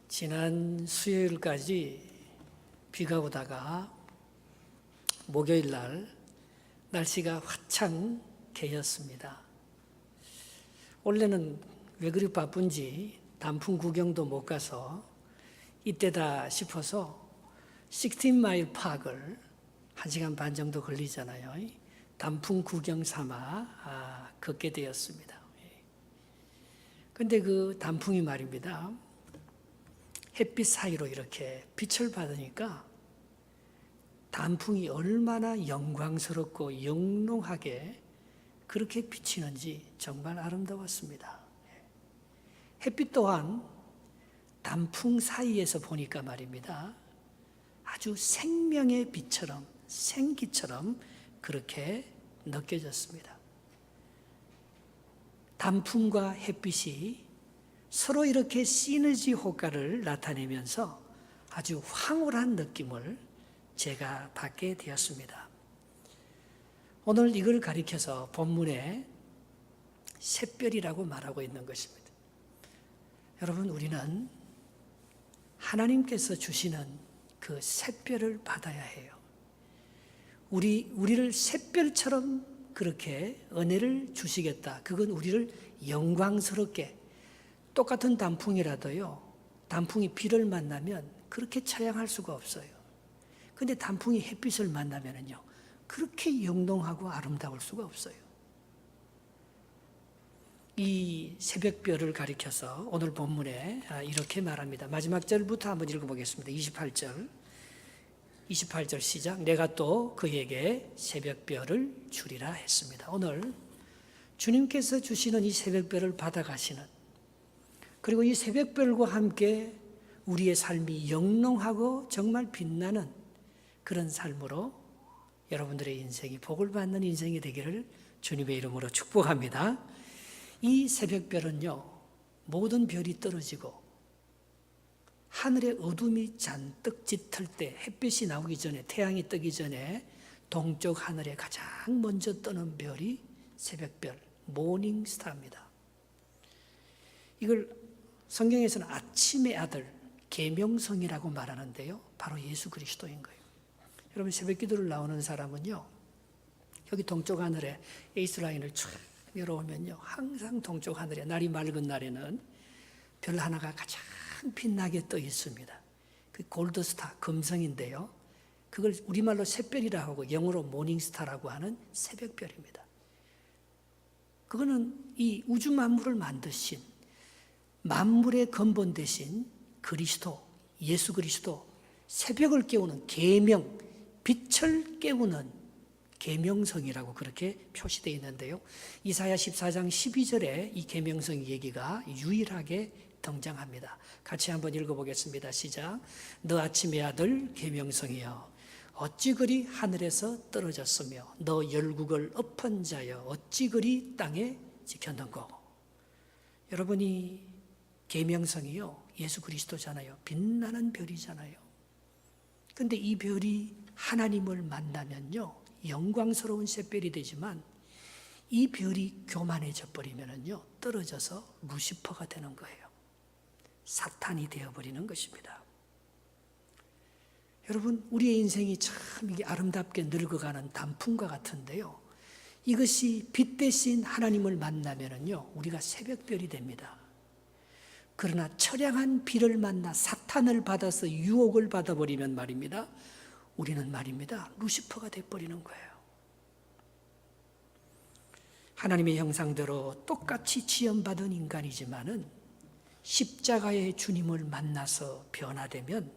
지난 수요일까지 비가 오다가 목요일 날 날씨가 화창 개였습니다. 원래는 왜 그리 바쁜지 단풍 구경도 못 가서 이때다 싶어서 16마일 파크를 1시간 반 정도 걸리잖아요. 단풍 구경 삼아 걷게 되었습니다. 근데 그 단풍이 말입니다. 햇빛 사이로 이렇게 빛을 받으니까 단풍이 얼마나 영광스럽고 영롱하게 그렇게 비치는지 정말 아름다웠습니다. 햇빛 또한 단풍 사이에서 보니까 말입니다. 아주 생명의 빛처럼, 생기처럼 그렇게 느껴졌습니다. 단풍과 햇빛이 서로 이렇게 시너지 효과를 나타내면서 아주 황홀한 느낌을 제가 받게 되었습니다. 오늘 이걸 가리켜서 본문에 샛별이라고 말하고 있는 것입니다. 여러분, 우리는 하나님께서 주시는 그 샛별을 받아야 해요. 우리를 샛별처럼 그렇게 은혜를 주시겠다. 그건 우리를 영광스럽게, 똑같은 단풍이라도요, 단풍이 비를 만나면 그렇게 찬양할 수가 없어요. 근데 단풍이 햇빛을 만나면요, 그렇게 영롱하고 아름다울 수가 없어요. 이 새벽별을 가리켜서 오늘 본문에 이렇게 말합니다. 마지막 절부터 한번 읽어보겠습니다. 28절 시작. 내가 또 그에게 새벽별을 주리라 했습니다. 오늘 주님께서 주시는 이 새벽별을 받아가시는, 그리고 이 새벽별과 함께 우리의 삶이 영롱하고 정말 빛나는 그런 삶으로 여러분들의 인생이 복을 받는 인생이 되기를 주님의 이름으로 축복합니다. 이 새벽별은요, 모든 별이 떨어지고 하늘에 어둠이 잔뜩 짙을 때, 햇빛이 나오기 전에, 태양이 뜨기 전에 동쪽 하늘에 가장 먼저 뜨는 별이 새벽별, 모닝스타입니다. 이걸 성경에서는 아침의 아들, 계명성이라고 말하는데요, 바로 예수 그리스도인 거예요. 여러분, 새벽 기도를 나오는 사람은요, 여기 동쪽 하늘에 에이스라인을 쭉 내려오면요, 항상 동쪽 하늘에, 날이 맑은 날에는 별 하나가 가장 빛나게 떠 있습니다. 그 골드스타, 금성인데요, 그걸 우리말로 샛별이라고 하고 영어로 모닝스타라고 하는 새벽별입니다. 그거는 이 우주 만물을 만드신, 만물의 근본 되신 그리스도, 예수 그리스도, 새벽을 깨우는 계명, 빛을 깨우는 계명성이라고 그렇게 표시되어 있는데요, 이사야 14장 12절에 이 계명성 얘기가 유일하게 등장합니다. 같이 한번 읽어보겠습니다. 시작. 너 아침의 아들 계명성이여, 어찌 그리 하늘에서 떨어졌으며 너 열국을 엎은 자여, 어찌 그리 땅에 지켰는고. 여러분이 계명성이요, 예수 그리스도잖아요. 빛나는 별이잖아요. 근데 이 별이 하나님을 만나면요, 영광스러운 샛별이 되지만 이 별이 교만해져 버리면요, 떨어져서 루시퍼가 되는 거예요. 사탄이 되어버리는 것입니다. 여러분, 우리의 인생이 참 이게 아름답게 늙어가는 단풍과 같은데요, 이것이 빛 대신 하나님을 만나면요, 우리가 새벽별이 됩니다. 그러나 처량한 비를 만나 사탄을 받아서 유혹을 받아버리면 말입니다, 우리는 말입니다, 루시퍼가 되어버리는 거예요. 하나님의 형상대로 똑같이 지음받은 인간이지만은 십자가의 주님을 만나서 변화되면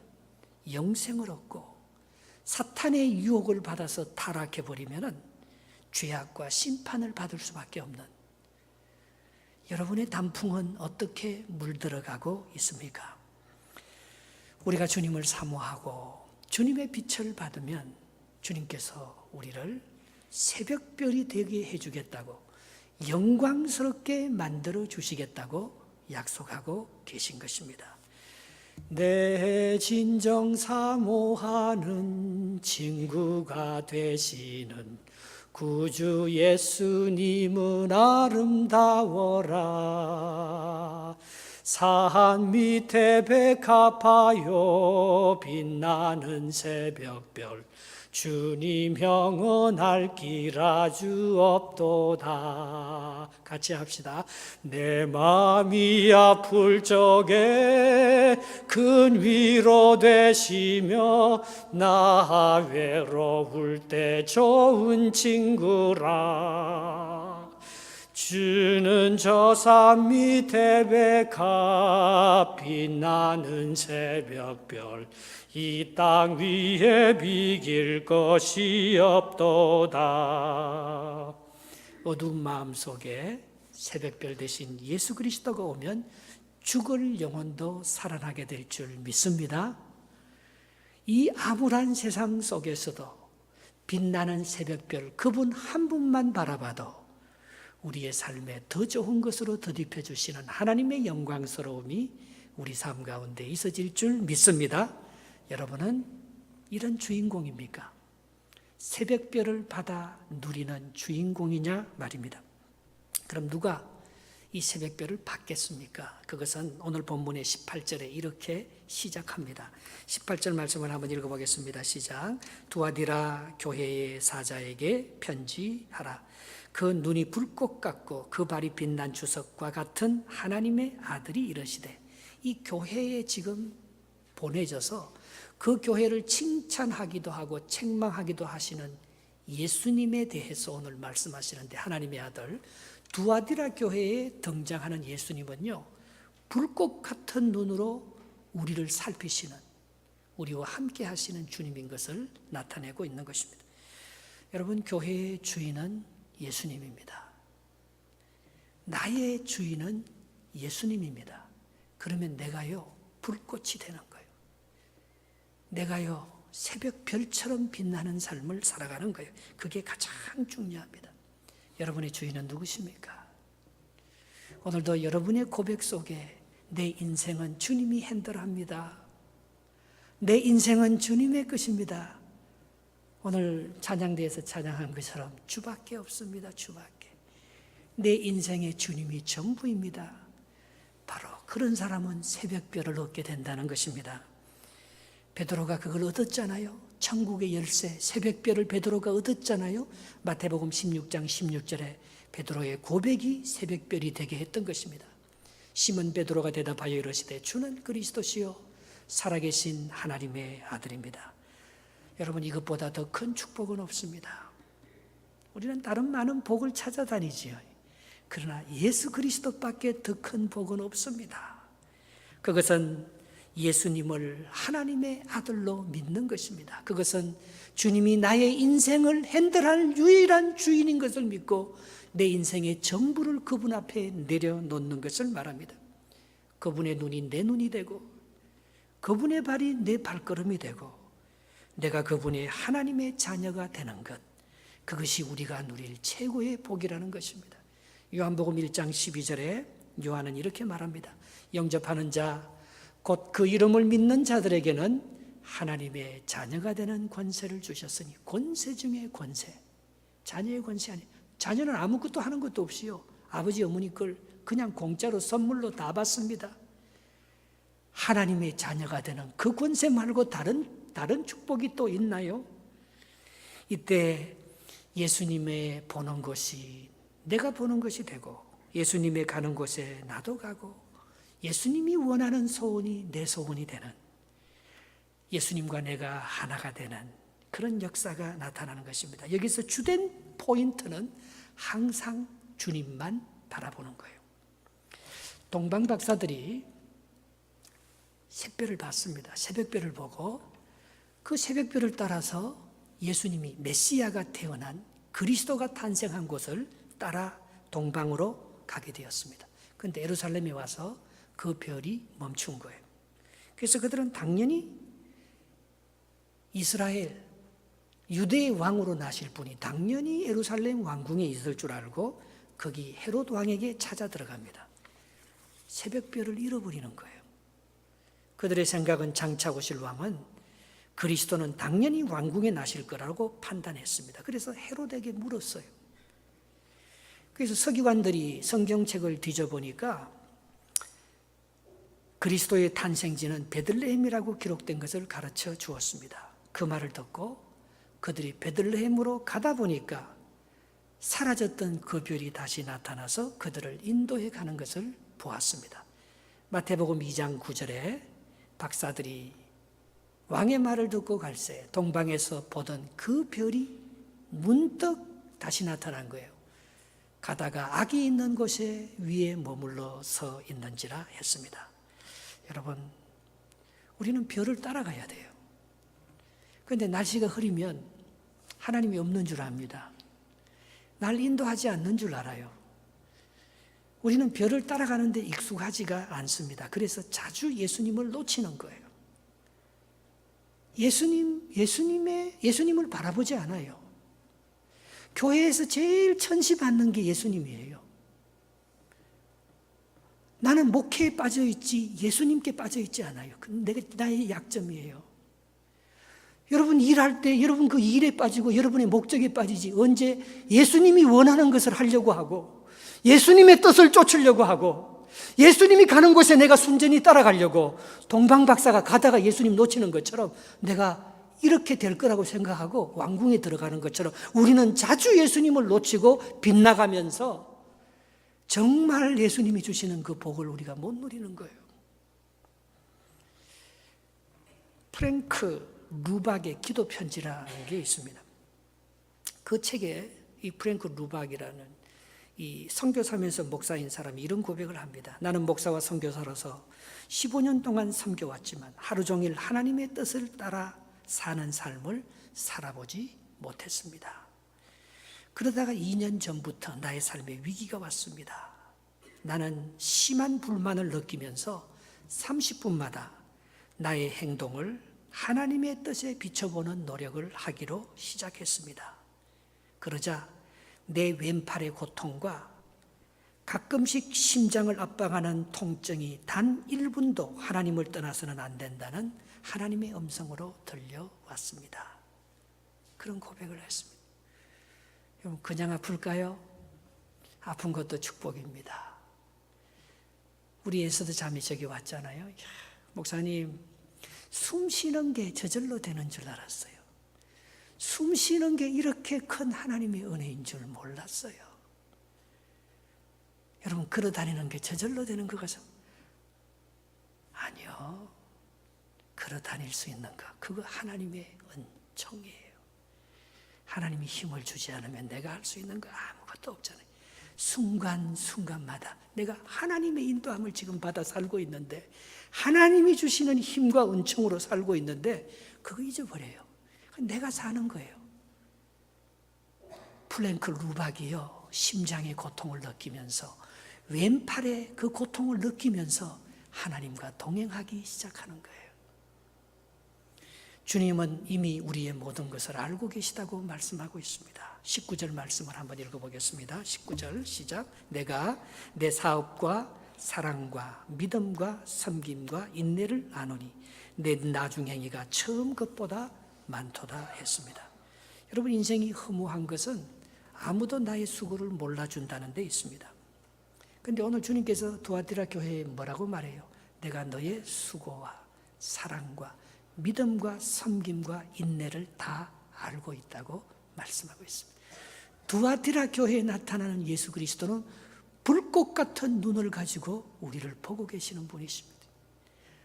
영생을 얻고, 사탄의 유혹을 받아서 타락해버리면은 죄악과 심판을 받을 수밖에 없는, 여러분의 단풍은 어떻게 물들어가고 있습니까? 우리가 주님을 사모하고 주님의 빛을 받으면 주님께서 우리를 새벽별이 되게 해주겠다고, 영광스럽게 만들어 주시겠다고 약속하고 계신 것입니다. 내 진정 사모하는 친구가 되시는 구주 예수님은 아름다워라. 산 밑에 백합하여 빛나는 새벽별 주님 형언할 길 아주 없도다. 같이 합시다. 내 마음이 아플 적에 큰 위로 되시며 나 외로울 때 좋은 친구라. 주는 저 산 밑에 백합 빛나는 새벽별 이 땅 위에 비길 것이 없도다. 어두운 마음 속에 새벽별 대신 예수 그리스도가 오면 죽을 영혼도 살아나게 될 줄 믿습니다. 이 암울한 세상 속에서도 빛나는 새벽별 그분 한 분만 바라봐도 우리의 삶에 더 좋은 것으로 덧입혀 주시는 하나님의 영광스러움이 우리 삶 가운데 있어질 줄 믿습니다. 여러분은 이런 주인공입니까? 새벽별을 받아 누리는 주인공이냐 말입니다. 그럼 누가 이 새벽별을 받겠습니까? 그것은 오늘 본문의 18절에 이렇게 시작합니다. 18절 말씀을 한번 읽어보겠습니다. 시작. 두아디라 교회의 사자에게 편지하라. 그 눈이 불꽃 같고 그 발이 빛난 주석과 같은 하나님의 아들이 이러시되, 이 교회에 지금 보내져서 그 교회를 칭찬하기도 하고 책망하기도 하시는 예수님에 대해서 오늘 말씀하시는데, 하나님의 아들 두아디라 교회에 등장하는 예수님은요, 불꽃 같은 눈으로 우리를 살피시는, 우리와 함께 하시는 주님인 것을 나타내고 있는 것입니다. 여러분, 교회의 주인은 예수님입니다. 나의 주인은 예수님입니다. 그러면 내가요, 불꽃이 되는 거예요. 내가요, 새벽 별처럼 빛나는 삶을 살아가는 거예요. 그게 가장 중요합니다. 여러분의 주인은 누구십니까? 오늘도 여러분의 고백 속에 내 인생은 주님이 핸들합니다. 내 인생은 주님의 것입니다. 오늘 찬양대에서 찬양한 것처럼 주밖에 없습니다. 주밖에. 내 인생의 주님이 전부입니다. 바로 그런 사람은 새벽별을 얻게 된다는 것입니다. 베드로가 그걸 얻었잖아요. 천국의 열쇠 새벽별을 베드로가 얻었잖아요. 마태복음 16장 16절에 베드로의 고백이 새벽별이 되게 했던 것입니다. 시몬 베드로가 대답하여 이르시되 주는 그리스도시요 살아계신 하나님의 아들입니다. 여러분, 이것보다 더 큰 축복은 없습니다. 우리는 다른 많은 복을 찾아다니지요. 그러나 예수 그리스도밖에 더 큰 복은 없습니다. 그것은 예수님을 하나님의 아들로 믿는 것입니다. 그것은 주님이 나의 인생을 핸들할 유일한 주인인 것을 믿고 내 인생의 전부를 그분 앞에 내려놓는 것을 말합니다. 그분의 눈이 내 눈이 되고 그분의 발이 내 발걸음이 되고 내가 그분의 하나님의 자녀가 되는 것, 그것이 우리가 누릴 최고의 복이라는 것입니다. 요한복음 1장 12절에 요한은 이렇게 말합니다. 영접하는 자 곧 그 이름을 믿는 자들에게는 하나님의 자녀가 되는 권세를 주셨으니, 권세 중에 권세, 자녀의 권세 아니, 자녀는 아무것도 하는 것도 없이요, 아버지 어머니 걸 그냥 공짜로 선물로 다 받습니다. 하나님의 자녀가 되는 그 권세 말고 다른 축복이 또 있나요? 이때 예수님의 보는 것이 내가 보는 것이 되고, 예수님의 가는 곳에 나도 가고, 예수님이 원하는 소원이 내 소원이 되는, 예수님과 내가 하나가 되는 그런 역사가 나타나는 것입니다. 여기서 주된 포인트는 항상 주님만 바라보는 거예요. 동방 박사들이 새별을 봤습니다. 새벽별을 보고 그 새벽별을 따라서 예수님이 메시아가 태어난, 그리스도가 탄생한 곳을 따라 동방으로 가게 되었습니다. 그런데 예루살렘에 와서 그 별이 멈춘 거예요. 그래서 그들은 당연히 이스라엘, 유대의 왕으로 나실 분이 당연히 예루살렘 왕궁에 있을 줄 알고 거기 헤롯 왕에게 찾아 들어갑니다. 새벽별을 잃어버리는 거예요. 그들의 생각은 장차 오실 왕은 그리스도는 당연히 왕궁에 나실 거라고 판단했습니다. 그래서 헤롯에게 물었어요. 그래서 서기관들이 성경책을 뒤져보니까 그리스도의 탄생지는 베들레헴이라고 기록된 것을 가르쳐 주었습니다. 그 말을 듣고 그들이 베들레헴으로 가다 보니까 사라졌던 그 별이 다시 나타나서 그들을 인도해 가는 것을 보았습니다. 마태복음 2장 9절에 박사들이 왕의 말을 듣고 갈새 동방에서 보던 그 별이 문득 다시 나타난 거예요. 가다가 악이 있는 곳에 위에 머물러 서 있는지라 했습니다. 여러분, 우리는 별을 따라가야 돼요. 그런데 날씨가 흐리면 하나님이 없는 줄 압니다. 날 인도하지 않는 줄 알아요. 우리는 별을 따라가는데 익숙하지가 않습니다. 그래서 자주 예수님을 놓치는 거예요. 예수님을 바라보지 않아요. 교회에서 제일 천시받는 게 예수님이에요. 나는 목회에 빠져있지 예수님께 빠져있지 않아요. 나의 약점이에요. 여러분 일할 때 여러분 그 일에 빠지고 여러분의 목적에 빠지지 언제 예수님이 원하는 것을 하려고 하고 예수님의 뜻을 쫓으려고 하고 예수님이 가는 곳에 내가 순전히 따라가려고 동방박사가 가다가 예수님 놓치는 것처럼 내가 이렇게 될 거라고 생각하고 왕궁에 들어가는 것처럼 우리는 자주 예수님을 놓치고 빗나가면서 정말 예수님이 주시는 그 복을 우리가 못 누리는 거예요. 프랭크 루박의 기도 편지라는 게 있습니다. 그 책에 이 프랭크 루박이라는 이 선교사면서 목사인 사람이 이런 고백을 합니다. 나는 목사와 선교사로서 15년 동안 섬겨왔지만 하루 종일 하나님의 뜻을 따라 사는 삶을 살아보지 못했습니다. 그러다가 2년 전부터 나의 삶에 위기가 왔습니다. 나는 심한 불만을 느끼면서 30분마다 나의 행동을 하나님의 뜻에 비춰보는 노력을 하기로 시작했습니다. 그러자 내 왼팔의 고통과 가끔씩 심장을 압박하는 통증이 단 1분도 하나님을 떠나서는 안 된다는 하나님의 음성으로 들려왔습니다. 그런 고백을 했습니다. 여러분, 그냥 아플까요? 아픈 것도 축복입니다. 우리 에서도 잠이 저기 왔잖아요. 야, 목사님, 숨 쉬는 게 저절로 되는 줄 알았어요. 숨 쉬는 게 이렇게 큰 하나님의 은혜인 줄 몰랐어요. 여러분, 걸어 다니는 게 저절로 되는 것 같아요. 아니요. 걸어 다닐 수 있는 것, 그거 하나님의 은총이에요. 하나님이 힘을 주지 않으면 내가 할 수 있는 거 아무것도 없잖아요. 순간순간마다 내가 하나님의 인도함을 지금 받아 살고 있는데 하나님이 주시는 힘과 은총으로 살고 있는데 그거 잊어버려요. 내가 사는 거예요. 프랭크 루박이요, 심장의 고통을 느끼면서 왼팔의 그 고통을 느끼면서 하나님과 동행하기 시작하는 거예요. 주님은 이미 우리의 모든 것을 알고 계시다고 말씀하고 있습니다. 19절 말씀을 한번 읽어보겠습니다. 19절 시작. 내가 내 사업과 사랑과 믿음과 섬김과 인내를 아노니 내 나중행위가 처음 것보다 많도다 했습니다. 여러분, 인생이 허무한 것은 아무도 나의 수고를 몰라준다는 데 있습니다. 그런데 오늘 주님께서 두아티라 교회에 뭐라고 말해요? 내가 너의 수고와 사랑과 믿음과 섬김과 인내를 다 알고 있다고 말씀하고 있습니다. 두아티라 교회에 나타나는 예수 그리스도는 불꽃 같은 눈을 가지고 우리를 보고 계시는 분이십니다.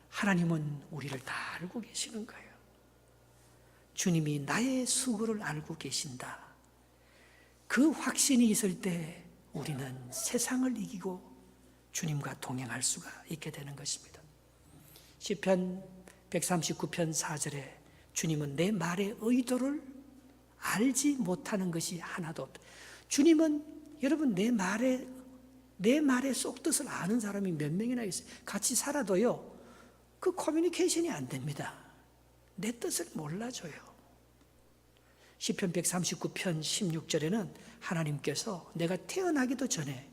하나님은 우리를 다 알고 계시는 거예요. 주님이 나의 수고를 알고 계신다. 그 확신이 있을 때 우리는 세상을 이기고 주님과 동행할 수가 있게 되는 것입니다. 시편 139편 4절에 주님은 내 말의 의도를 알지 못하는 것이 하나도 없다. 주님은 여러분 내 말의 속뜻을 아는 사람이 몇 명이나 있어요. 같이 살아도요, 그 커뮤니케이션이 안 됩니다. 내 뜻을 몰라줘요. 시편 139편 16절에는 하나님께서 내가 태어나기도 전에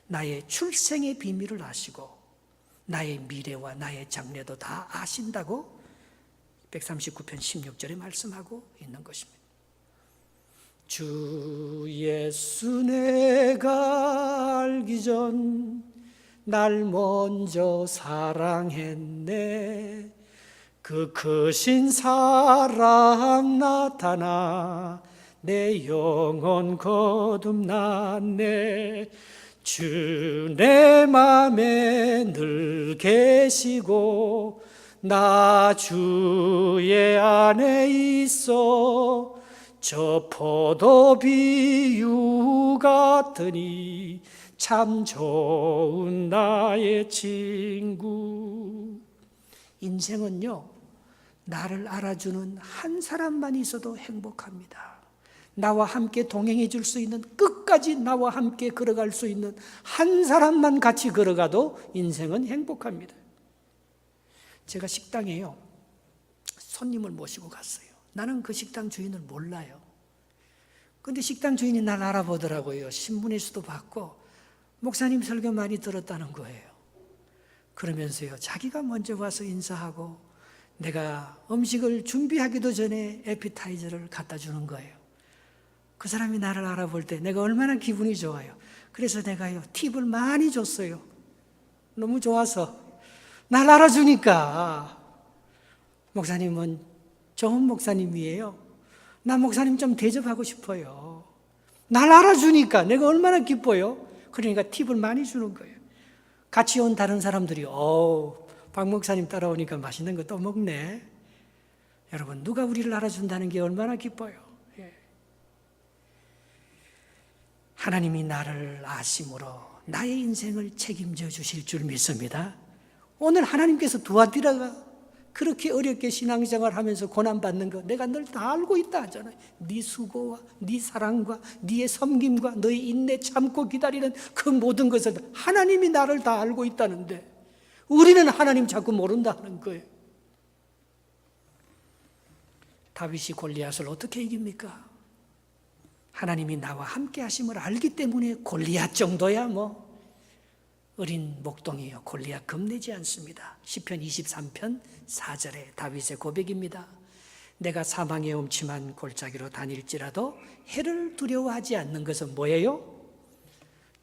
나의 출생의 비밀을 아시고 나의 미래와 나의 장래도 다 아신다고 139편 16절에 말씀하고 있는 것입니다. 주 예수 내가 알기 전 날 먼저 사랑했네. 그 크신 사랑 나타나 내 영혼 거듭났네. 주 내 맘에 늘 계시고 나 주의 안에 있어. 저 포도 비유 같으니 참 좋은 나의 친구. 인생은요, 나를 알아주는 한 사람만 있어도 행복합니다. 나와 함께 동행해 줄 수 있는, 끝까지 나와 함께 걸어갈 수 있는 한 사람만 같이 걸어가도 인생은 행복합니다. 제가 식당에요, 손님을 모시고 갔어요. 나는 그 식당 주인을 몰라요. 근데 식당 주인이 날 알아보더라고요. 신문에서도 봤고 목사님 설교 많이 들었다는 거예요. 그러면서요, 자기가 먼저 와서 인사하고 내가 음식을 준비하기도 전에 에피타이저를 갖다 주는 거예요. 그 사람이 나를 알아볼 때 내가 얼마나 기분이 좋아요. 그래서 내가요, 팁을 많이 줬어요. 너무 좋아서. 날 알아주니까. 목사님은 좋은 목사님이에요. 나 목사님 좀 대접하고 싶어요. 날 알아주니까 내가 얼마나 기뻐요. 그러니까 팁을 많이 주는 거예요. 같이 온 다른 사람들이 박 목사님 따라오니까 맛있는 거 또 먹네. 여러분, 누가 우리를 알아준다는 게 얼마나 기뻐요. 하나님이 나를 아심으로 나의 인생을 책임져 주실 줄 믿습니다. 오늘 하나님께서 도와드려가 그렇게 어렵게 신앙생활 하면서 고난받는 거 내가 늘 다 알고 있다 하잖아요. 네 수고와 네 사랑과 네의 섬김과 너의 인내 참고 기다리는 그 모든 것을 하나님이 나를 다 알고 있다는데 우리는 하나님 자꾸 모른다 하는 거예요. 다윗이 골리앗을 어떻게 이깁니까? 하나님이 나와 함께 하심을 알기 때문에 골리앗 정도야 뭐 어린 목동이요 골리앗 겁내지 않습니다. 시편 23편 4절에 다윗의 고백입니다. 내가 사망의 음침한 골짜기로 다닐지라도 해를 두려워하지 않는 것은 뭐예요?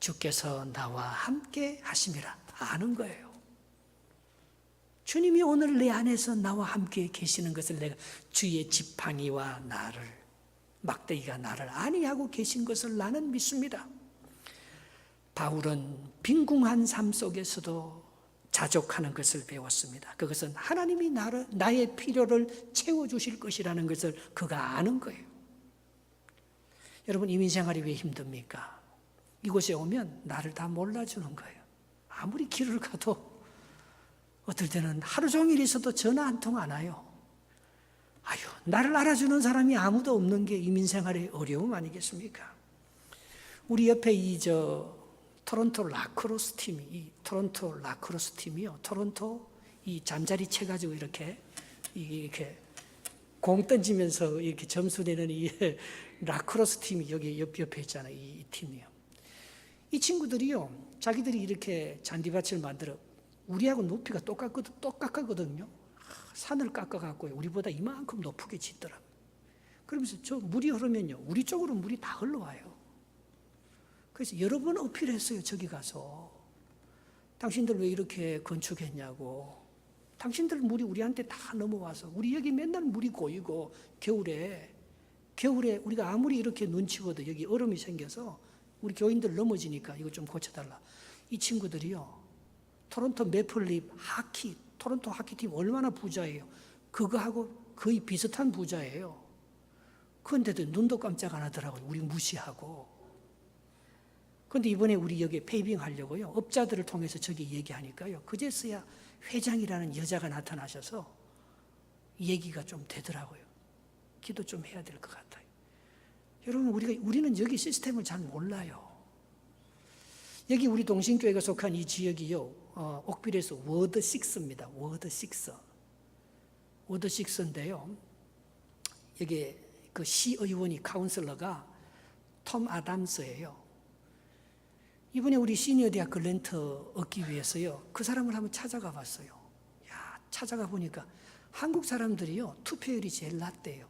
주께서 나와 함께 하심이라 아는 거예요. 주님이 오늘 내 안에서 나와 함께 계시는 것을 내가 주의 지팡이와 나를 막대기가 나를 안위하고 계신 것을 나는 믿습니다. 바울은 빈궁한 삶 속에서도 자족하는 것을 배웠습니다. 그것은 하나님이 나의 필요를 채워주실 것이라는 것을 그가 아는 거예요. 여러분, 이민생활이 왜 힘듭니까? 이곳에 오면 나를 다 몰라주는 거예요. 아무리 길을 가도 어떨 때는 하루 종일 있어도 전화 한 통 안 와요. 나를 알아주는 사람이 아무도 없는 게 이민생활의 어려움 아니겠습니까? 우리 옆에 토론토 라크로스 팀이, 토론토 라크로스 팀이요. 토론토 이 잠자리 채가지고 이렇게 공 던지면서 이렇게 점수 내는 이 라크로스 팀이 여기 옆에 있잖아요. 이 팀이요. 이 친구들이요. 자기들이 이렇게 잔디밭을 만들어 우리하고 높이가 똑같거든요. 산을 깎아갖고 우리보다 이만큼 높게 짓더라고요. 그러면서 저 물이 흐르면요. 우리 쪽으로 물이 다 흘러와요. 그래서 여러 번 어필했어요. 저기 가서. 당신들 왜 이렇게 건축했냐고. 당신들 물이 우리한테 다 넘어와서 우리 여기 맨날 물이 고이고 겨울에 우리가 아무리 이렇게 눈 치워도 여기 얼음이 생겨서 우리 교인들 넘어지니까 이거 좀 고쳐달라. 이 친구들이요. 토론토 매플립 토론토 하키팀 얼마나 부자예요. 그거하고 거의 비슷한 부자예요. 그런데도 눈도 깜짝 안 하더라고요. 우리 무시하고. 그런데 이번에 우리 여기 페이빙 하려고요. 업자들을 통해서 저기 얘기하니까요. 그제서야 회장이라는 여자가 나타나셔서 얘기가 좀 되더라고요. 기도 좀 해야 될 것 같아요. 여러분, 우리는 여기 시스템을 잘 몰라요. 여기 우리 동신교회가 속한 이 지역이요. 옥빌에서 워드 6입니다. 워드 6인데요. 여기 그 시의원이 카운슬러가 톰 아담스예요. 이번에 우리 시니어 대학 글랜터 얻기 위해서요. 그 사람을 한번 찾아가 봤어요. 찾아가 보니까 한국 사람들이요. 투표율이 제일 낮대요.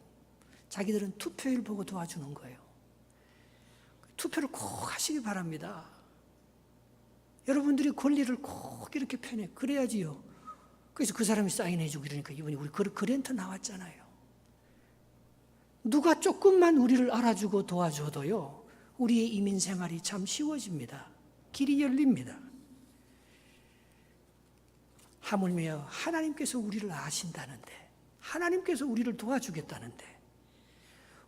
자기들은 투표율 보고 도와주는 거예요. 투표를 꼭 하시기 바랍니다. 여러분들이 권리를 꼭 이렇게 펴내. 그래야지요. 그래서 그 사람이 사인해주고 이러니까 이번에 우리 그랜트 나왔잖아요. 누가 조금만 우리를 알아주고 도와줘도요, 우리의 이민 생활이 참 쉬워집니다. 길이 열립니다. 하물며 하나님께서 우리를 아신다는데, 하나님께서 우리를 도와주겠다는데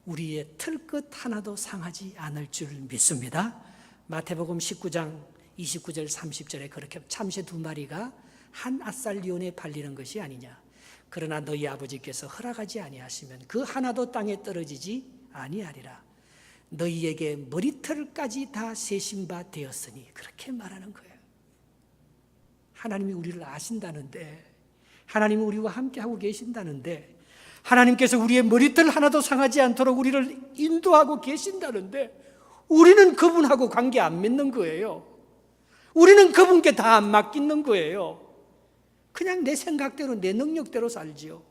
우리의 틀끝 하나도 상하지 않을 줄 믿습니다. 마태복음 19장 29절 30절에 그렇게 참새 2마리가 한 아살리온에 팔리는 것이 아니냐. 그러나 너희 아버지께서 허락하지 아니하시면 그 하나도 땅에 떨어지지 아니하리라. 너희에게 머리털까지 다 세신 바 되었으니, 그렇게 말하는 거예요. 하나님이 우리를 아신다는데, 하나님이 우리와 함께하고 계신다는데, 하나님께서 우리의 머리털 하나도 상하지 않도록 우리를 인도하고 계신다는데, 우리는 그분하고 관계 안 맺는 거예요. 우리는 그분께 다 안 맡기는 거예요. 그냥 내 생각대로, 내 능력대로 살지요.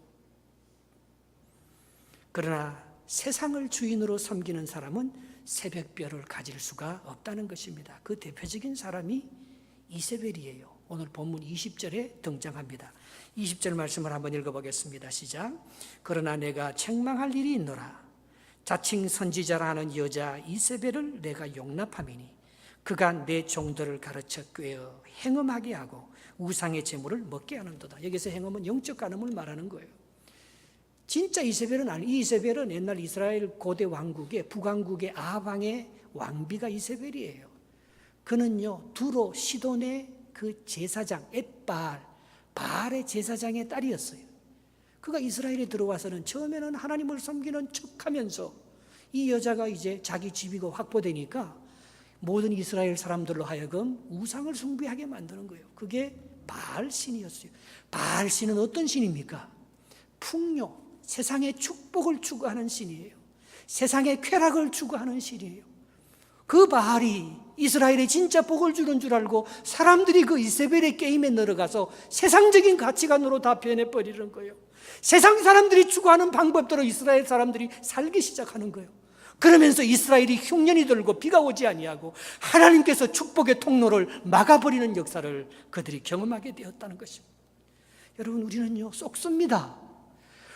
그러나 세상을 주인으로 섬기는 사람은 새벽별을 가질 수가 없다는 것입니다. 그 대표적인 사람이 이세벨이에요. 오늘 본문 20절에 등장합니다. 20절 말씀을 한번 읽어보겠습니다. 시작. 그러나 내가 책망할 일이 있노라. 자칭 선지자라는 여자 이세벨을 내가 용납함이니 그가 내 종들을 가르쳐 꾀어 행음하게 하고 우상의 제물을 먹게 하는도다. 여기서 행음은 영적 간음을 말하는 거예요. 진짜 이세벨은 아니, 이세벨은 옛날 이스라엘 고대 왕국의 북왕국의 아방의 왕비가 이세벨이에요. 그는요, 두로 시돈의 그 제사장 바알의 제사장의 딸이었어요. 그가 이스라엘에 들어와서는 처음에는 하나님을 섬기는 척하면서 이 여자가 이제 자기 지위가 확보되니까 모든 이스라엘 사람들로 하여금 우상을 숭배하게 만드는 거예요. 그게 바알 신이었어요. 바알 신은 어떤 신입니까? 풍요, 세상의 축복을 추구하는 신이에요. 세상의 쾌락을 추구하는 신이에요. 그 바알이 이스라엘에 진짜 복을 주는 줄 알고 사람들이 그 이세벨의 게임에 들어가서 세상적인 가치관으로 다 변해버리는 거예요. 세상 사람들이 추구하는 방법대로 이스라엘 사람들이 살기 시작하는 거예요. 그러면서 이스라엘이 흉년이 들고 비가 오지 아니하고 하나님께서 축복의 통로를 막아버리는 역사를 그들이 경험하게 되었다는 것입니다. 여러분, 우리는요, 쏙습니다.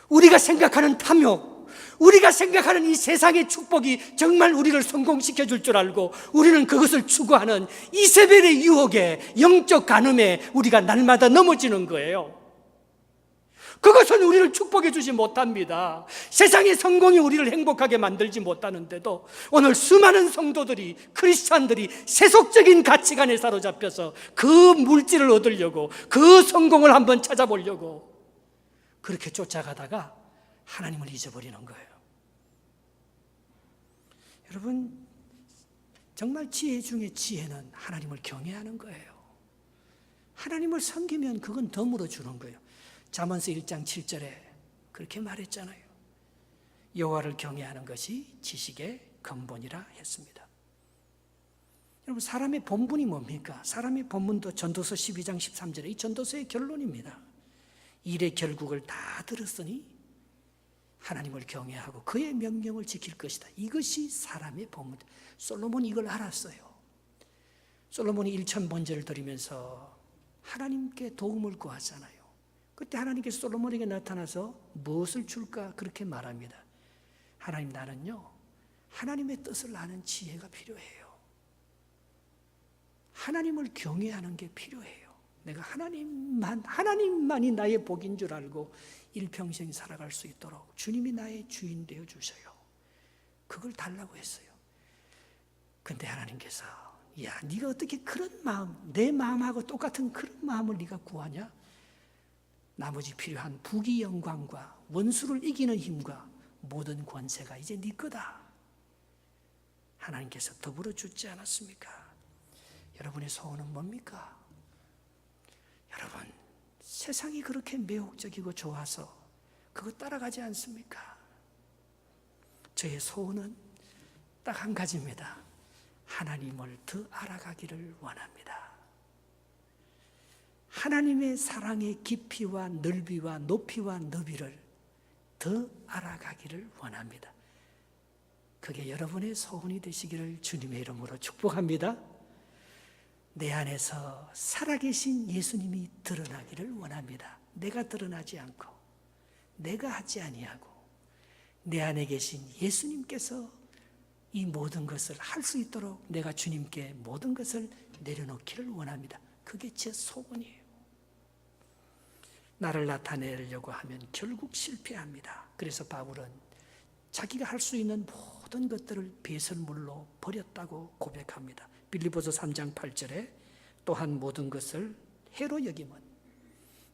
우리가 생각하는 탐욕, 우리가 생각하는 이 세상의 축복이 정말 우리를 성공시켜 줄 줄 알고 우리는 그것을 추구하는 이세벨의 유혹에, 영적 간음에 우리가 날마다 넘어지는 거예요. 그것은 우리를 축복해 주지 못합니다. 세상의 성공이 우리를 행복하게 만들지 못하는데도 오늘 수많은 성도들이, 크리스찬들이 세속적인 가치관에 사로잡혀서 그 물질을 얻으려고, 그 성공을 한번 찾아보려고 그렇게 쫓아가다가 하나님을 잊어버리는 거예요. 여러분, 정말 지혜 중에 지혜는 하나님을 경외하는 거예요. 하나님을 섬기면 그건 덤으로 주는 거예요. 잠언서 1장 7절에 그렇게 말했잖아요. 여호와를 경외하는 것이 지식의 근본이라 했습니다. 여러분, 사람의 본분이 뭡니까? 사람의 본분도 전도서 12장 13절에 이 전도서의 결론입니다. 일의 결국을 다 들었으니 하나님을 경외하고 그의 명령을 지킬 것이다. 이것이 사람의 본분. 솔로몬이 이걸 알았어요. 솔로몬이 1000번제를 드리면서 하나님께 도움을 구하잖아요. 그때 하나님께서 솔로몬에게 나타나서 무엇을 줄까 그렇게 말합니다. 하나님, 나는요, 하나님의 뜻을 아는 지혜가 필요해요. 하나님을 경외하는 게 필요해요. 내가 하나님만이 나의 복인 줄 알고 일평생 살아갈 수 있도록 주님이 나의 주인 되어 주셔요. 그걸 달라고 했어요. 근데 하나님께서, 야, 네가 어떻게 그런 마음, 내 마음하고 똑같은 그런 마음을 네가 구하냐? 나머지 필요한 부귀 영광과 원수를 이기는 힘과 모든 권세가 이제 네 거다. 하나님께서 더불어 주지 않았습니까? 여러분의 소원은 뭡니까? 여러분, 세상이 그렇게 매혹적이고 좋아서 그거 따라가지 않습니까? 저의 소원은 딱 한 가지입니다. 하나님을 더 알아가기를 원합니다. 하나님의 사랑의 깊이와 넓이와 높이와 너비를 더 알아가기를 원합니다. 그게 여러분의 소원이 되시기를 주님의 이름으로 축복합니다. 내 안에서 살아계신 예수님이 드러나기를 원합니다. 내가 드러나지 않고 내가 하지 아니하고 내 안에 계신 예수님께서 이 모든 것을 할 수 있도록 내가 주님께 모든 것을 내려놓기를 원합니다. 그게 제 소원이에요. 나를 나타내려고 하면 결국 실패합니다. 그래서 바울은 자기가 할 수 있는 모든 것들을 배설물로 버렸다고 고백합니다. 빌립보서 3장 8절에 또한 모든 것을 해로 여김은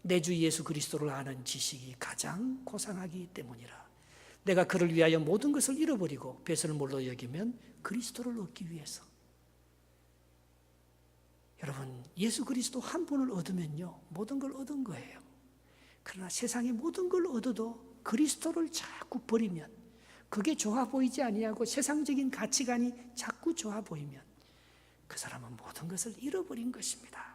내 주 예수 그리스도를 아는 지식이 가장 고상하기 때문이라. 내가 그를 위하여 모든 것을 잃어버리고 배설물로 여기면 그리스도를 얻기 위해서. 여러분, 예수 그리스도 한 분을 얻으면요 모든 걸 얻은 거예요. 그러나 세상의 모든 걸 얻어도 그리스도를 자꾸 버리면, 그게 좋아 보이지 아니하고 세상적인 가치관이 자꾸 좋아 보이면 그 사람은 모든 것을 잃어버린 것입니다.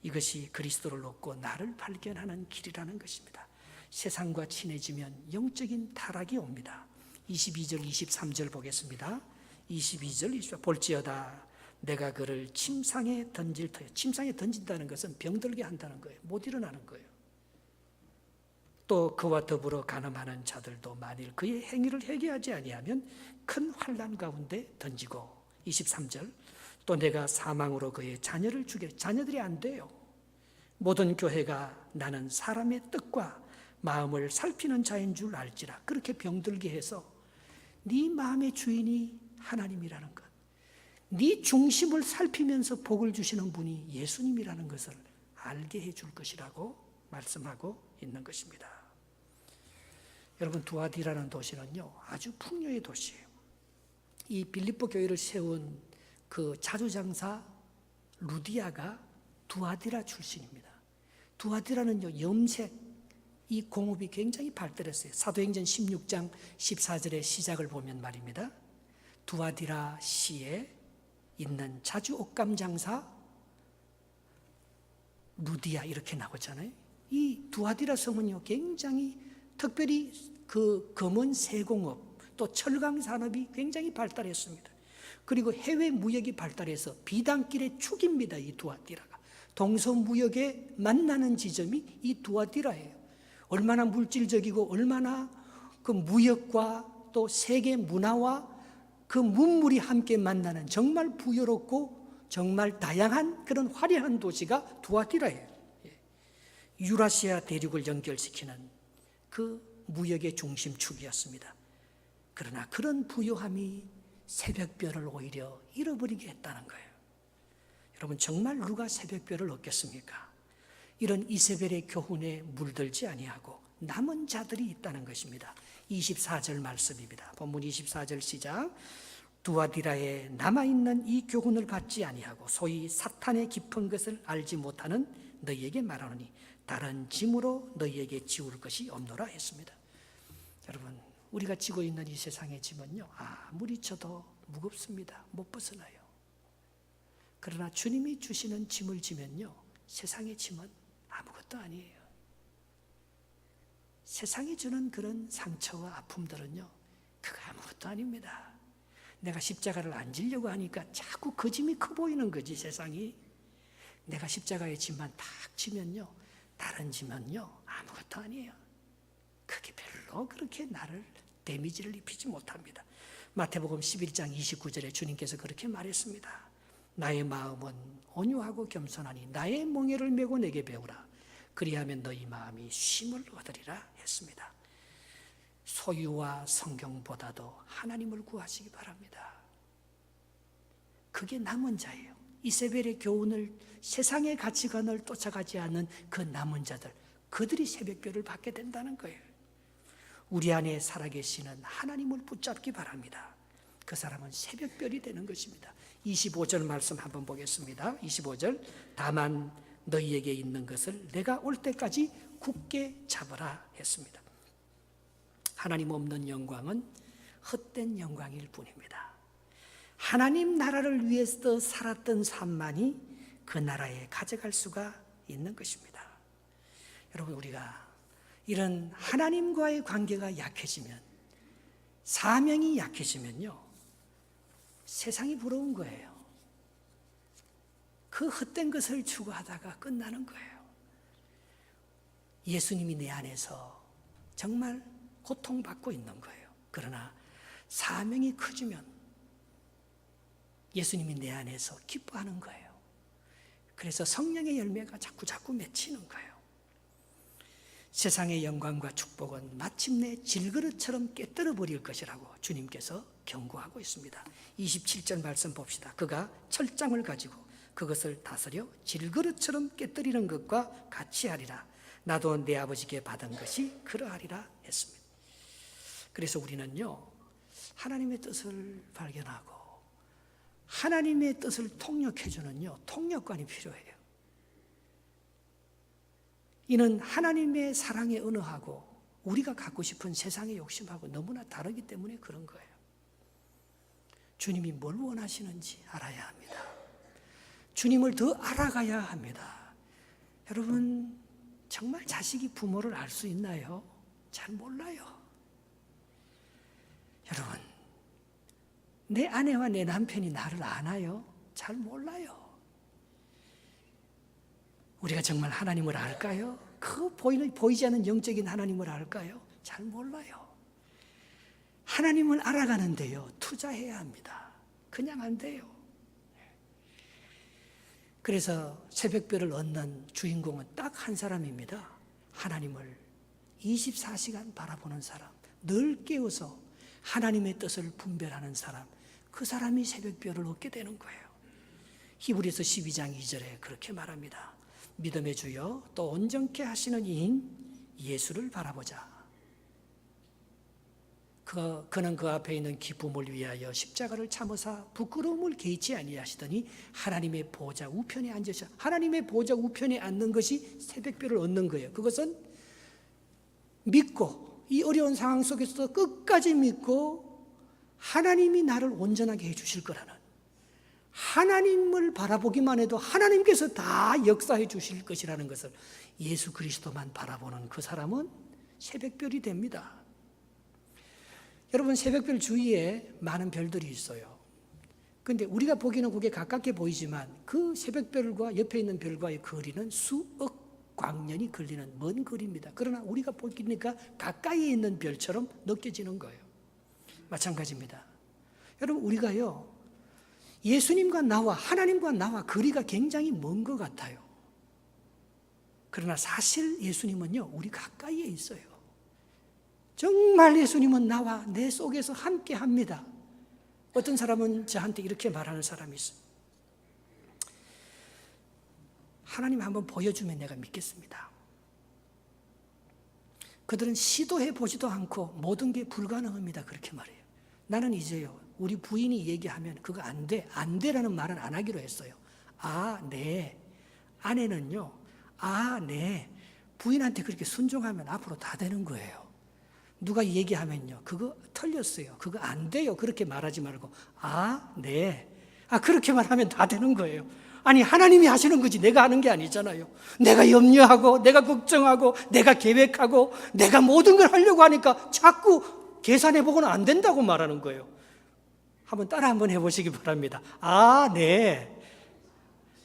이것이 그리스도를 얻고 나를 발견하는 길이라는 것입니다. 세상과 친해지면 영적인 타락이 옵니다. 22절 23절 보겠습니다. 22절 24절 볼지어다 내가 그를 침상에 던질 터에. 침상에 던진다는 것은 병들게 한다는 거예요. 못 일어나는 거예요. 또 그와 더불어 간음하는 자들도 만일 그의 행위를 회개하지 아니하면 큰 환난 가운데 던지고. 23절 또 내가 사망으로 그의 자녀를 죽여. 자녀들이 안 돼요. 모든 교회가 나는 사람의 뜻과 마음을 살피는 자인 줄 알지라. 그렇게 병들게 해서 네 마음의 주인이 하나님이라는 것, 네 중심을 살피면서 복을 주시는 분이 예수님이라는 것을 알게 해줄 것이라고 말씀하고 있는 것입니다. 여러분, 두아디라는 도시는요 아주 풍요의 도시예요. 이 빌립보 교회를 세운 그 자주장사 루디아가 두아디라 출신입니다. 두아디라는요 염색, 이 공업이 굉장히 발달했어요. 사도행전 16장 14절의 시작을 보면 말입니다. 두아디라 시에 있는 자주 옷감 장사 루디아 이렇게 나오잖아요. 이 두아디라 성은요 굉장히 특별히 그 검은 세공업 또 철강 산업이 굉장히 발달했습니다. 그리고 해외 무역이 발달해서 비단길의 축입니다. 이 두아디라가 동서무역에 만나는 지점이 이 두아디라예요. 얼마나 물질적이고 얼마나 그 무역과 또 세계 문화와 그 문물이 함께 만나는 정말 부유롭고 정말 다양한 그런 화려한 도시가 두아디라예요. 유라시아 대륙을 연결시키는 그 무역의 중심축이었습니다. 그러나 그런 부유함이 새벽별을 오히려 잃어버리게 했다는 거예요. 여러분, 정말 누가 새벽별을 얻겠습니까? 이런 이세벨의 교훈에 물들지 아니하고 남은 자들이 있다는 것입니다. 24절 말씀입니다. 본문 24절 시작. 두아디라에 남아있는 이 교훈을 받지 아니하고 소위 사탄의 깊은 것을 알지 못하는 너희에게 말하노니 다른 짐으로 너희에게 지울 것이 없노라 했습니다. 여러분, 우리가 지고 있는 이 세상의 짐은요 아무리 쳐도 무겁습니다. 못 벗어나요. 그러나 주님이 주시는 짐을 지면요 세상의 짐은 아무것도 아니에요. 세상이 주는 그런 상처와 아픔들은요 그거 아무것도 아닙니다. 내가 십자가를 안 지려고 하니까 자꾸 그 짐이 커 보이는 거지. 세상이 내가 십자가의 짐만 딱 지면요 다른 짐은요 아무것도 아니에요. 그게 별로 그렇게 나를 데미지를 입히지 못합니다. 마태복음 11장 29절에 주님께서 그렇게 말했습니다. 나의 마음은 온유하고 겸손하니 나의 멍에를 메고 내게 배우라. 그리하면 너희 마음이 쉼을 얻으리라 했습니다. 소유와 성경보다도 하나님을 구하시기 바랍니다. 그게 남은 자예요. 이세벨의 교훈을, 세상의 가치관을 쫓아가지 않는 그 남은 자들, 그들이 새벽별을 받게 된다는 거예요. 우리 안에 살아계시는 하나님을 붙잡기 바랍니다. 그 사람은 새벽별이 되는 것입니다. 25절 말씀 한번 보겠습니다. 25절 다만 너희에게 있는 것을 내가 올 때까지 굳게 잡으라 했습니다. 하나님 없는 영광은 헛된 영광일 뿐입니다. 하나님 나라를 위해서 살았던 삶만이 그 나라에 가져갈 수가 있는 것입니다. 여러분, 우리가 이런 하나님과의 관계가 약해지면, 사명이 약해지면요 세상이 부러운 거예요. 그 헛된 것을 추구하다가 끝나는 거예요. 예수님이 내 안에서 정말 고통받고 있는 거예요. 그러나 사명이 커지면 예수님이 내 안에서 기뻐하는 거예요. 그래서 성령의 열매가 자꾸 맺히는 거예요. 세상의 영광과 축복은 마침내 질그릇처럼 깨뜨려 버릴 것이라고 주님께서 경고하고 있습니다. 27절 말씀 봅시다. 그가 철장을 가지고 그것을 다스려 질그릇처럼 깨뜨리는 것과 같이 하리라. 나도 내 아버지께 받은 것이 그러하리라 했습니다. 그래서 우리는요, 하나님의 뜻을 발견하고 하나님의 뜻을 통역해주는요, 통역관이 필요해요. 이는 하나님의 사랑에 언어하고 우리가 갖고 싶은 세상의 욕심하고 너무나 다르기 때문에 그런 거예요. 주님이 뭘 원하시는지 알아야 합니다. 주님을 더 알아가야 합니다. 여러분, 정말 자식이 부모를 알 수 있나요? 잘 몰라요. 여러분, 내 아내와 내 남편이 나를 아나요? 잘 몰라요. 우리가 정말 하나님을 알까요? 그 보이지 않는 영적인 하나님을 알까요? 잘 몰라요. 하나님을 알아가는데요, 투자해야 합니다. 그냥 안 돼요. 그래서 새벽별을 얻는 주인공은 딱 한 사람입니다. 하나님을 24시간 바라보는 사람, 늘 깨어서 하나님의 뜻을 분별하는 사람, 그 사람이 새벽별을 얻게 되는 거예요. 히브리서 12장 2절에 그렇게 말합니다. 믿음의 주여 또 온전케 하시는 이인 예수를 바라보자. 그는 그 앞에 있는 기쁨을 위하여 십자가를 참으사 부끄러움을 개의치 아니하시더니 하나님의 보좌 우편에 앉으셔. 하나님의 보좌 우편에 앉는 것이 새벽별을 얻는 거예요. 그것은 믿고 이 어려운 상황 속에서도 끝까지 믿고 하나님이 나를 온전하게 해주실 거라는, 하나님을 바라보기만 해도 하나님께서 다 역사해 주실 것이라는 것을 예수 그리스도만 바라보는 그 사람은 새벽별이 됩니다. 여러분, 새벽별 주위에 많은 별들이 있어요. 그런데 우리가 보기는 그게 가깝게 보이지만 그 새벽별과 옆에 있는 별과의 거리는 수억 광년이 걸리는 먼 거리입니다. 그러나 우리가 보기니까 가까이에 있는 별처럼 느껴지는 거예요. 마찬가지입니다. 여러분, 우리가요, 예수님과 나와 하나님과 나와 거리가 굉장히 먼 것 같아요. 그러나 사실 예수님은요, 우리 가까이에 있어요. 정말 예수님은 나와 내 속에서 함께 합니다. 어떤 사람은 저한테 이렇게 말하는 사람이 있어요. 하나님 한번 보여주면 내가 믿겠습니다. 그들은 시도해 보지도 않고 모든 게 불가능합니다. 그렇게 말해요. 나는 이제요, 우리 부인이 얘기하면 그거 안 돼, 안 돼라는 말은 안 하기로 했어요. 아, 네. 아내는요, 아, 네. 부인한테 그렇게 순종하면 앞으로 다 되는 거예요. 누가 얘기하면요, 그거 틀렸어요, 그거 안 돼요, 그렇게 말하지 말고 아, 네. 아, 그렇게 말하면 다 되는 거예요. 아니, 하나님이 하시는 거지 내가 하는 게 아니잖아요. 내가 염려하고 내가 걱정하고 내가 계획하고 내가 모든 걸 하려고 하니까 자꾸 계산해보고는 안 된다고 말하는 거예요. 한번 따라 한번 해보시기 바랍니다. 아, 네.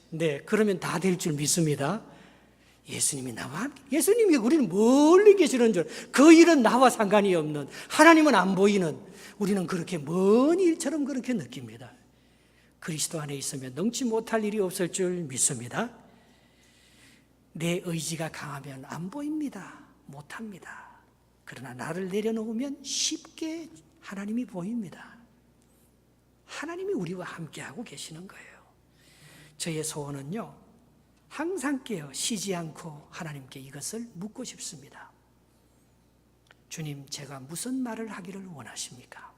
네, 그러면 다 될 줄 믿습니다. 예수님이 나와 함께, 예수님이 우리는 멀리 계시는 줄, 그 일은 나와 상관이 없는, 하나님은 안 보이는, 우리는 그렇게 먼 일처럼 그렇게 느낍니다. 그리스도 안에 있으면 능치 못할 일이 없을 줄 믿습니다. 내 의지가 강하면 안 보입니다. 못합니다. 그러나 나를 내려놓으면 쉽게 하나님이 보입니다. 하나님이 우리와 함께하고 계시는 거예요. 저의 소원은요, 항상 깨어 쉬지 않고 하나님께 이것을 묻고 싶습니다. 주님, 제가 무슨 말을 하기를 원하십니까?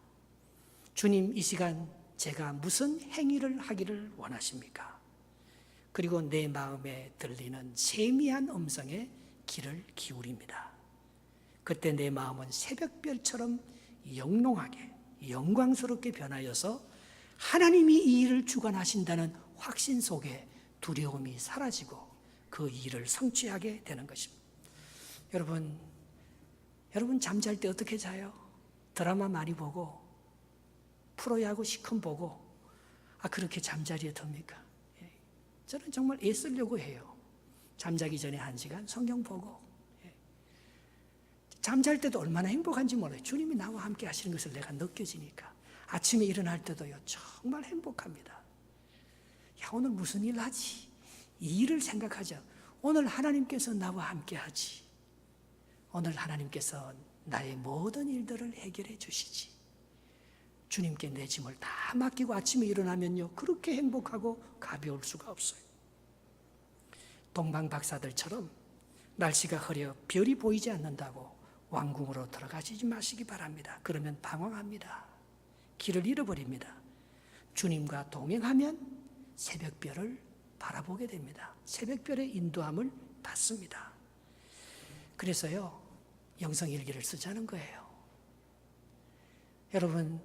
주님, 이 시간 제가 무슨 행위를 하기를 원하십니까? 그리고 내 마음에 들리는 세미한 음성에 귀를 기울입니다. 그때 내 마음은 새벽별처럼 영롱하게 영광스럽게 변하여서 하나님이 이 일을 주관하신다는 확신 속에 두려움이 사라지고 그 일을 성취하게 되는 것입니다. 여러분 잠잘 때 어떻게 자요? 드라마 많이 보고 프로야구 시큰 보고 그렇게 잠자리에 듭니까? 저는 정말 애쓰려고 해요. 잠자기 전에 1시간 성경 보고. 잠잘 때도 얼마나 행복한지 몰라요. 주님이 나와 함께 하시는 것을 내가 느껴지니까. 아침에 일어날 때도요, 정말 행복합니다. 야, 오늘 무슨 일 하지? 이 일을 생각하죠. 오늘 하나님께서 나와 함께 하지. 오늘 하나님께서 나의 모든 일들을 해결해 주시지. 주님께 내 짐을 다 맡기고 아침에 일어나면요, 그렇게 행복하고 가벼울 수가 없어요. 동방 박사들처럼 날씨가 흐려 별이 보이지 않는다고 왕궁으로 들어가시지 마시기 바랍니다. 그러면 방황합니다. 길을 잃어버립니다. 주님과 동행하면 새벽별을 바라보게 됩니다. 새벽별의 인도함을 받습니다. 그래서요, 영성일기를 쓰자는 거예요. 여러분,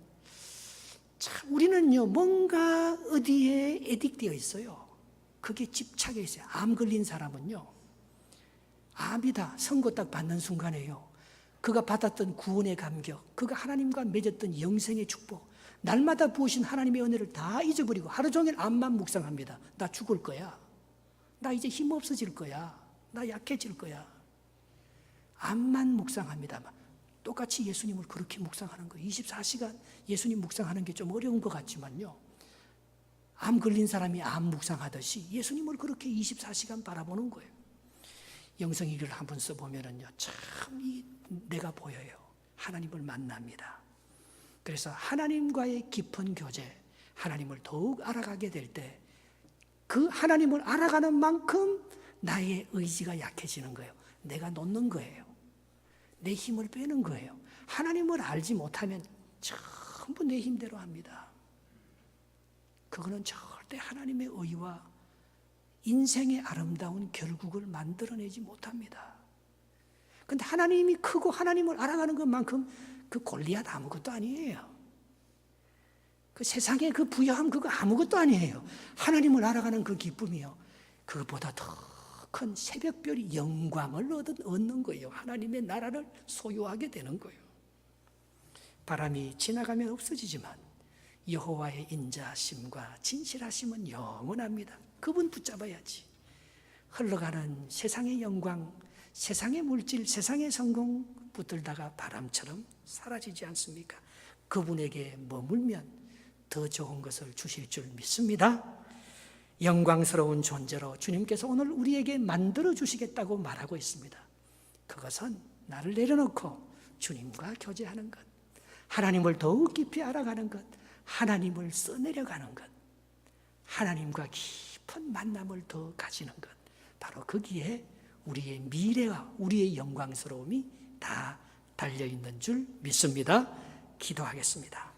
참 우리는요, 뭔가 어디에 애딕되어 있어요. 그게 집착해 있어요. 암 걸린 사람은요, 암이다 선고 딱 받는 순간에요, 그가 받았던 구원의 감격, 그가 하나님과 맺었던 영생의 축복, 날마다 부으신 하나님의 은혜를 다 잊어버리고 하루 종일 암만 묵상합니다. 나 죽을 거야. 나 이제 힘 없어질 거야. 나 약해질 거야. 암만 묵상합니다. 똑같이 예수님을 그렇게 묵상하는 거예요. 24시간 예수님 묵상하는 게 좀 어려운 것 같지만요, 암 걸린 사람이 암 묵상하듯이 예수님을 그렇게 24시간 바라보는 거예요. 영성일기를 한번 써보면은요, 참 내가 보여요. 하나님을 만납니다. 그래서 하나님과의 깊은 교제, 하나님을 더욱 알아가게 될 때 그 하나님을 알아가는 만큼 나의 의지가 약해지는 거예요. 내가 놓는 거예요. 내 힘을 빼는 거예요. 하나님을 알지 못하면 전부 내 힘대로 합니다. 그거는 절대 하나님의 의와 인생의 아름다운 결국을 만들어내지 못합니다. 그런데 하나님이 크고 하나님을 알아가는 것만큼 그 골리앗 아무것도 아니에요. 그 세상의 그 부여함 그거 아무것도 아니에요. 하나님을 알아가는 그 기쁨이요, 그것보다 더 큰 새벽별이 영광을 얻는 거예요. 하나님의 나라를 소유하게 되는 거예요. 바람이 지나가면 없어지지만 여호와의 인자심과 진실하심은 영원합니다. 그분 붙잡아야지. 흘러가는 세상의 영광, 세상의 물질, 세상의 성공 붙들다가 바람처럼 사라지지 않습니까? 그분에게 머물면 더 좋은 것을 주실 줄 믿습니다. 영광스러운 존재로 주님께서 오늘 우리에게 만들어 주시겠다고 말하고 있습니다. 그것은 나를 내려놓고 주님과 교제하는 것, 하나님을 더욱 깊이 알아가는 것, 하나님을 써내려가는 것, 하나님과 깊은 만남을 더 가지는 것, 바로 거기에 우리의 미래와 우리의 영광스러움이 다 달려있는 줄 믿습니다. 기도하겠습니다.